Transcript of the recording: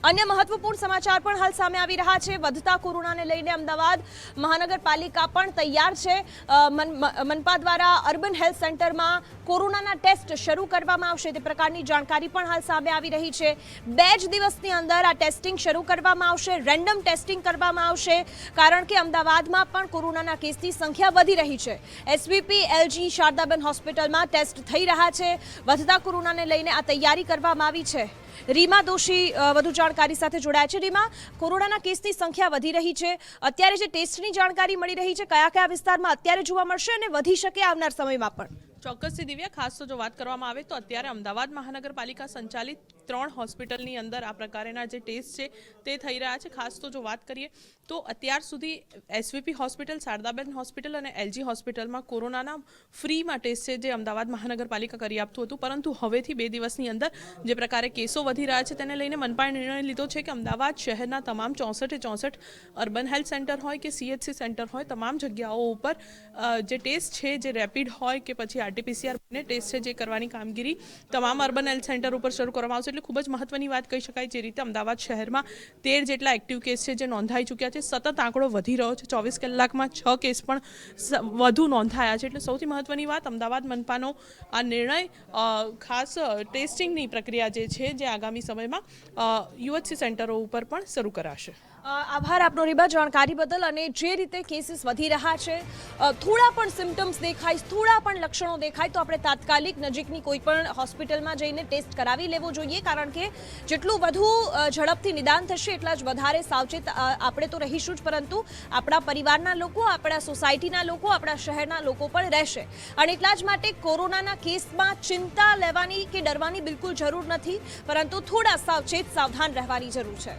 अन्य महत्वपूर्ण समाचार पण हाल सामे आवी रह्या छे। વધતા કોરોનાને લઈને અમદાવાદ મહાનગરપાલિકા પણ તૈયાર છે। મનપા દ્વારા અર્બન હેલ્થ સેન્ટરમાં કોરોનાના ટેસ્ટ શરૂ કરવામાં આવશે તે પ્રકારની જાણકારી પણ હાલ સામે આવી રહી છે। 2 જ દિવસની અંદર આ ટેસ્ટિંગ શરૂ કરવામાં આવશે, રેન્ડમ ટેસ્ટિંગ કરવામાં આવશે, કારણ કે અમદાવાદમાં પણ કોરોનાના કેસની સંખ્યા વધી રહી છે। એસવીપી એલજી શારદાબેન હોસ્પિટલમાં ટેસ્ટ થઈ રહ્યા છે। વધતા કોરોનાને લઈને આ તૈયારી કરવામાં આવી છે। રીમા દોશી વધુ જાણકારી સાથે જોડાયા છે। રીમા, કોરોનાના કેસની સંખ્યા વધી રહી છે, અત્યારે જે ટેસ્ટની જાણકારી મળી રહી છે, કયા કયા વિસ્તારમાં અત્યારે જોવા મળશે અને વધી શકે આવનાર સમયમાં પણ? ચોક્કસથી દિવ્યા, ખાસ તો જો વાત કરવામાં આવે તો અત્યારે અમદાવાદ મહાનગરપાલિકા સંચાલિત 3 હોસ્પિટલની અંદર આ પ્રકારના જે ટેસ્ટ છે તે થઈ રહ્યા છે। ખાસ તો જો વાત કરીએ તો અત્યાર સુધી એસવીપી હોસ્પિટલ, શારદાબેન હોસ્પિટલ અને એલજી હોસ્પિટલમાં કોરોનાના ફ્રીમાં ટેસ્ટ છે જે અમદાવાદ મહાનગરપાલિકા કરી આપતું હતું, પરંતુ હવેથી 2 દિવસની અંદર જે પ્રકારે કેસો વધી રહ્યા છે તેને લઈને મનપાએ નિર્ણય લીધો છે કે અમદાવાદ શહેરના તમામ 64 અર્બન હેલ્થ સેન્ટર હોય કે સીએચસી સેન્ટર હોય, તમામ જગ્યાઓ ઉપર જે ટેસ્ટ છે, જે રેપિડ હોય કે પછી આરટીપીસીઆર બંને ટેસ્ટ છે જે કરવાની કામગીરી તમામ અર્બન હેલ્થ સેન્ટર ઉપર શરૂ કરવામાં આવશે। એટલે ખૂબ જ મહત્વની વાત કહી શકાય, જે રીતે અમદાવાદ શહેરમાં 13 જેટલા એક્ટિવ કેસ છે જે નોંધાઈ ચૂક્યા છે। સતત આંકડો વધી રહ્યો છે, 24 કલાકમાં 6 કેસ પણ વધુ નોંધાયા છે। એટલે સૌથી મહત્વની વાત, અમદાવાદ મનપાનો આ નિર્ણય ખાસ ટેસ્ટિંગની પ્રક્રિયા જે છે જે આગામી સમયમાં યુએચસી સેન્ટરો ઉપર પણ શરૂ કરાશે। આભાર આપનો રીબા જાણકારી બદલ। અને જે રીતે કેસીસ વધી રહ્યા છે, થોડા પણ સિમ્ટમ્સ દેખાય, થોડા પણ લક્ષણો દેખાય તો આપણે તાત્કાલિક નજીકની કોઈ પણ હોસ્પિટલમાં જઈને ટેસ્ટ કરાવી લેવો જોઈએ, કારણ કે જેટલું વધુ ઝડપથી નિદાન થશે એટલા જ વધારે સાવચેત આપણે તો રહીશું જ, પરંતુ આપણા પરિવારના લોકો, આપણા સોસાયટીના લોકો, આપણા શહેરના લોકો પણ રહેશે। અને એટલા જ માટે કોરોનાના કેસમાં ચિંતા લેવાની કે ડરવાની બિલકુલ જરૂર નથી, પરંતુ થોડા સાવચેત, સાવધાન રહેવાની જરૂર છે।